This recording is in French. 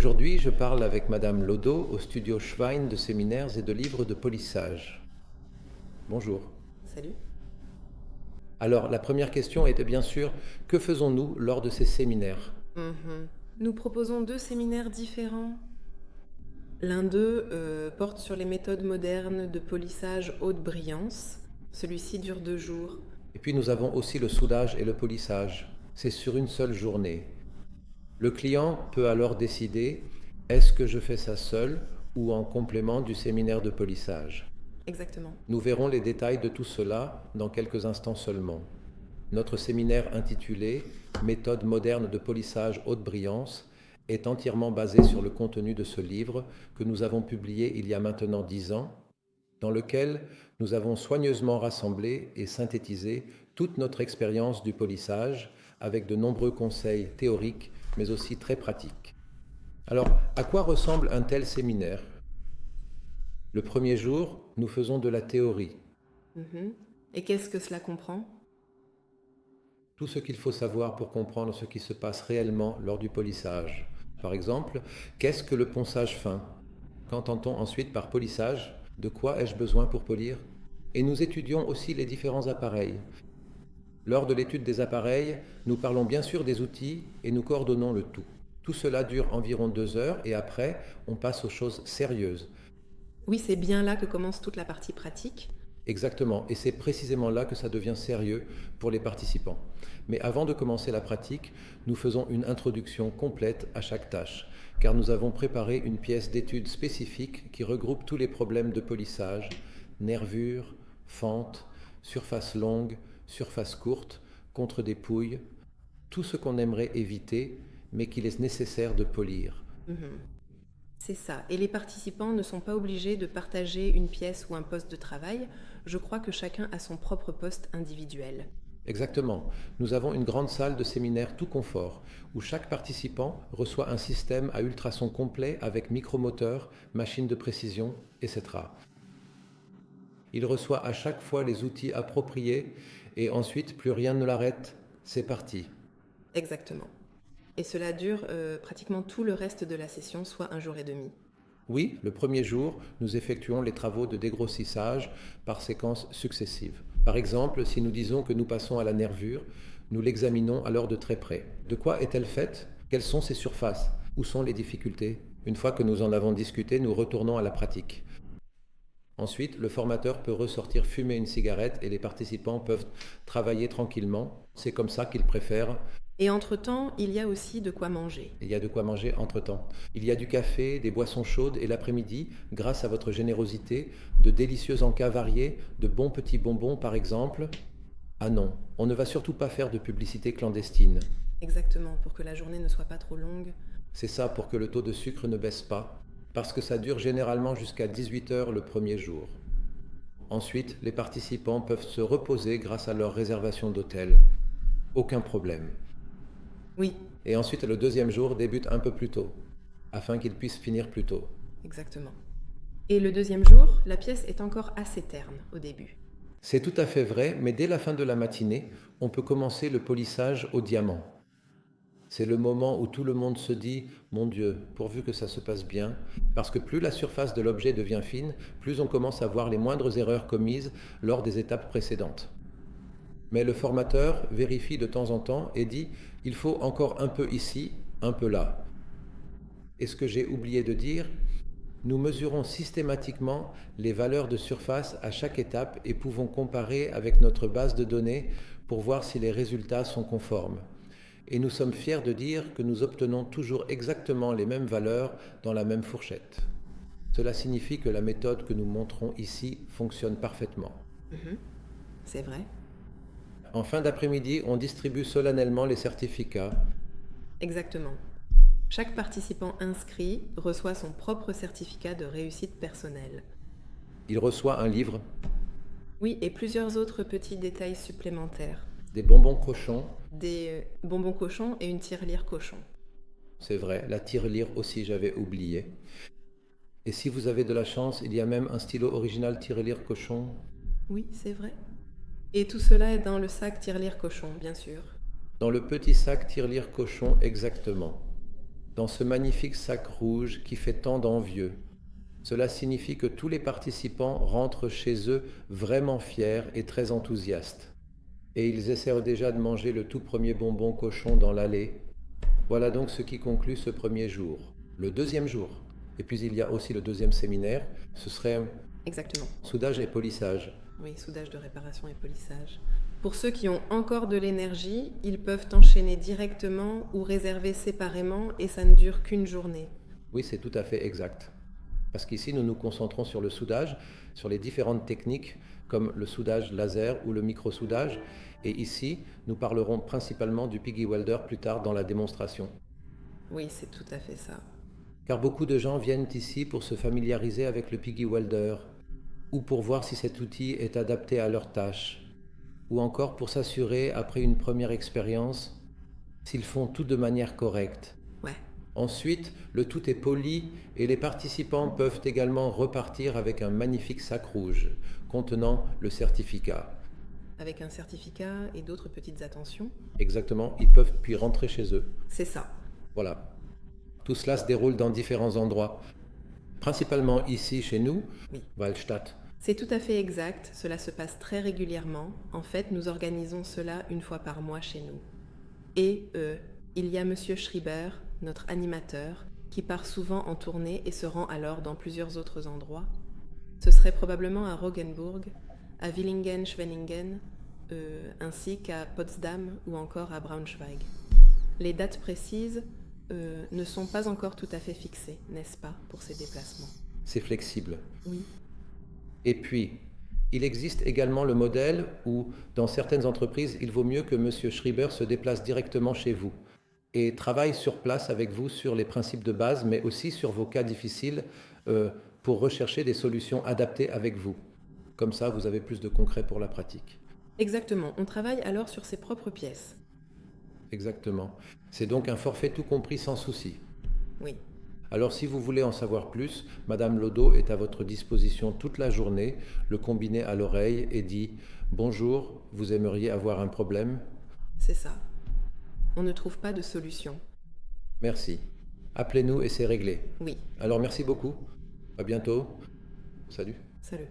Aujourd'hui, je parle avec Madame Lodo au studio Schwein de séminaires et de livres de polissage. Bonjour. Salut. Alors, la première question était bien sûr, que faisons-nous lors de ces séminaires? Nous proposons 2 séminaires différents. L'un d'eux porte sur les méthodes modernes de polissage haute brillance. Celui-ci dure 2 jours. Et puis nous avons aussi le soudage et le polissage. C'est sur une seule journée. Le client peut alors décider, est-ce que je fais ça seul ou en complément du séminaire de polissage? Exactement. Nous verrons les détails de tout cela dans quelques instants seulement. Notre séminaire intitulé Méthode moderne de polissage haute brillance est entièrement basé sur le contenu de ce livre que nous avons publié il y a maintenant 10 ans, dans lequel nous avons soigneusement rassemblé et synthétisé toute notre expérience du polissage avec de nombreux conseils théoriques mais aussi très pratiques. Alors, à quoi ressemble un tel séminaire? Le premier jour, nous faisons de la théorie. Et qu'est-ce que cela comprend? Tout ce qu'il faut savoir pour comprendre ce qui se passe réellement lors du polissage. Par exemple, qu'est-ce que le ponçage fin? Qu'entend-on ensuite par polissage? De quoi ai-je besoin pour polir? Et nous étudions aussi les différents appareils. Lors de l'étude des appareils, nous parlons bien sûr des outils et nous coordonnons le tout. Tout cela dure environ 2 heures et après, on passe aux choses sérieuses. Oui, c'est bien là que commence toute la partie pratique. Exactement, et c'est précisément là que ça devient sérieux pour les participants. Mais avant de commencer la pratique, nous faisons une introduction complète à chaque tâche, car nous avons préparé une pièce d'étude spécifique qui regroupe tous les problèmes de polissage, nervures, fentes, surface longue, surface courte, contre des pouilles, tout ce qu'on aimerait éviter, mais qu'il est nécessaire de polir. C'est ça. Et les participants ne sont pas obligés de partager une pièce ou un poste de travail. Je crois que chacun a son propre poste individuel. Exactement. Nous avons une grande salle de séminaire tout confort, où chaque participant reçoit un système à ultrasons complet avec micromoteur, machine de précision, etc. Il reçoit à chaque fois les outils appropriés et ensuite plus rien ne l'arrête. C'est parti. Exactement. Et cela dure pratiquement tout le reste de la session, soit 1 jour et demi. Oui, le premier jour, nous effectuons les travaux de dégrossissage par séquences successives. Par exemple, si nous disons que nous passons à la nervure, nous l'examinons alors de très près. De quoi est-elle faite? Quelles sont ses surfaces? Où sont les difficultés? Une fois que nous en avons discuté, nous retournons à la pratique. Ensuite, le formateur peut ressortir fumer une cigarette et les participants peuvent travailler tranquillement. C'est comme ça qu'ils préfèrent. Et entre-temps, il y a aussi de quoi manger. Il y a de quoi manger entre-temps. Il y a du café, des boissons chaudes et l'après-midi, grâce à votre générosité, de délicieux encas variés, de bons petits bonbons par exemple. Ah non, on ne va surtout pas faire de publicité clandestine. Exactement, pour que la journée ne soit pas trop longue. C'est ça pour que le taux de sucre ne baisse pas, parce que ça dure généralement jusqu'à 18 heures le premier jour. Ensuite, les participants peuvent se reposer grâce à leur réservation d'hôtel. Aucun problème. Oui, Et ensuite, le deuxième jour débute un peu plus tôt, afin qu'ils puissent finir plus tôt. exactement. Et le deuxième jour, la pièce est encore assez terne au début. C'est tout à fait vrai, mais dès la fin de la matinée, on peut commencer le polissage au diamant. C'est le moment où tout le monde se dit « Mon Dieu, pourvu que ça se passe bien », parce que plus la surface de l'objet devient fine, plus on commence à voir les moindres erreurs commises lors des étapes précédentes. Mais le formateur vérifie de temps en temps et dit « Il faut encore un peu ici, un peu là ». Et ce que j'ai oublié de dire, nous mesurons systématiquement les valeurs de surface à chaque étape et pouvons comparer avec notre base de données pour voir si les résultats sont conformes. Et nous sommes fiers de dire que nous obtenons toujours exactement les mêmes valeurs dans la même fourchette. Cela signifie que la méthode que nous montrons ici fonctionne parfaitement. C'est vrai? En fin d'après-midi, on distribue solennellement les certificats. Exactement. Chaque participant inscrit reçoit son propre certificat de réussite personnelle. Il reçoit un livre, Oui, et plusieurs autres petits détails supplémentaires. des bonbons cochons. Des bonbons cochons et une tirelire cochon. C'est vrai, la tirelire aussi j'avais oublié. Et si vous avez de la chance, il y a même un stylo original tirelire cochon. Oui, c'est vrai. Et tout cela est dans le sac tirelire cochon, bien sûr. Dans le petit sac tirelire cochon exactement. dans ce magnifique sac rouge qui fait tant d'envieux. Cela signifie que tous les participants rentrent chez eux vraiment fiers et très enthousiastes. Et ils essaient déjà de manger le tout premier bonbon cochon dans l'allée. Voilà donc ce qui conclut ce premier jour. Le deuxième jour. Et puis il y a aussi le deuxième séminaire. Ce serait Exactement. soudage et polissage. Oui, soudage de réparation et polissage. Pour ceux qui ont encore de l'énergie, ils peuvent enchaîner directement ou réserver séparément et ça ne dure qu'une journée. Oui, c'est tout à fait exact. Parce qu'ici, nous nous concentrons sur le soudage, sur les différentes techniques comme le soudage laser ou le micro-soudage. Et ici, nous parlerons principalement du piggy welder plus tard dans la démonstration. Oui, c'est tout à fait ça. Car beaucoup de gens viennent ici pour se familiariser avec le piggy welder, ou pour voir si cet outil est adapté à leurs tâches, ou encore pour s'assurer, après une première expérience, s'ils font tout de manière correcte. Ouais. Ensuite, le tout est poli et les participants peuvent également repartir avec un magnifique sac rouge contenant le certificat. Avec un certificat et d'autres petites attentions. Exactement, ils peuvent puis rentrer chez eux. C'est ça. Voilà. Tout cela se déroule dans différents endroits. Principalement ici, chez nous, Oui. Waldstadt. C'est tout à fait exact, cela se passe très régulièrement. En fait, nous organisons cela une fois par mois chez nous. Et il y a Monsieur Schreiber, notre animateur, qui part souvent en tournée et se rend alors dans plusieurs autres endroits. Ce serait probablement à Rogenburg, à Villingen-Schwenningen, ainsi qu'à Potsdam ou encore à Braunschweig. Les dates précises ne sont pas encore tout à fait fixées, n'est-ce pas, pour ces déplacements? C'est flexible. Oui. Et puis, il existe également le modèle où, dans certaines entreprises, il vaut mieux que M. Schreiber se déplace directement chez vous et travaille sur place avec vous sur les principes de base, mais aussi sur vos cas difficiles pour rechercher des solutions adaptées avec vous. Comme ça, vous avez plus de concret pour la pratique. Exactement, on travaille alors sur ses propres pièces. Exactement. C'est donc un forfait tout compris sans souci. Oui. Alors si vous voulez en savoir plus, Madame Lodo est à votre disposition toute la journée, le combiné à l'oreille et dit « Bonjour, vous aimeriez avoir un problème ?» C'est ça. On ne trouve pas de solution. Merci. Appelez-nous et c'est réglé. Oui. Alors merci beaucoup. À bientôt. Salut. Salut.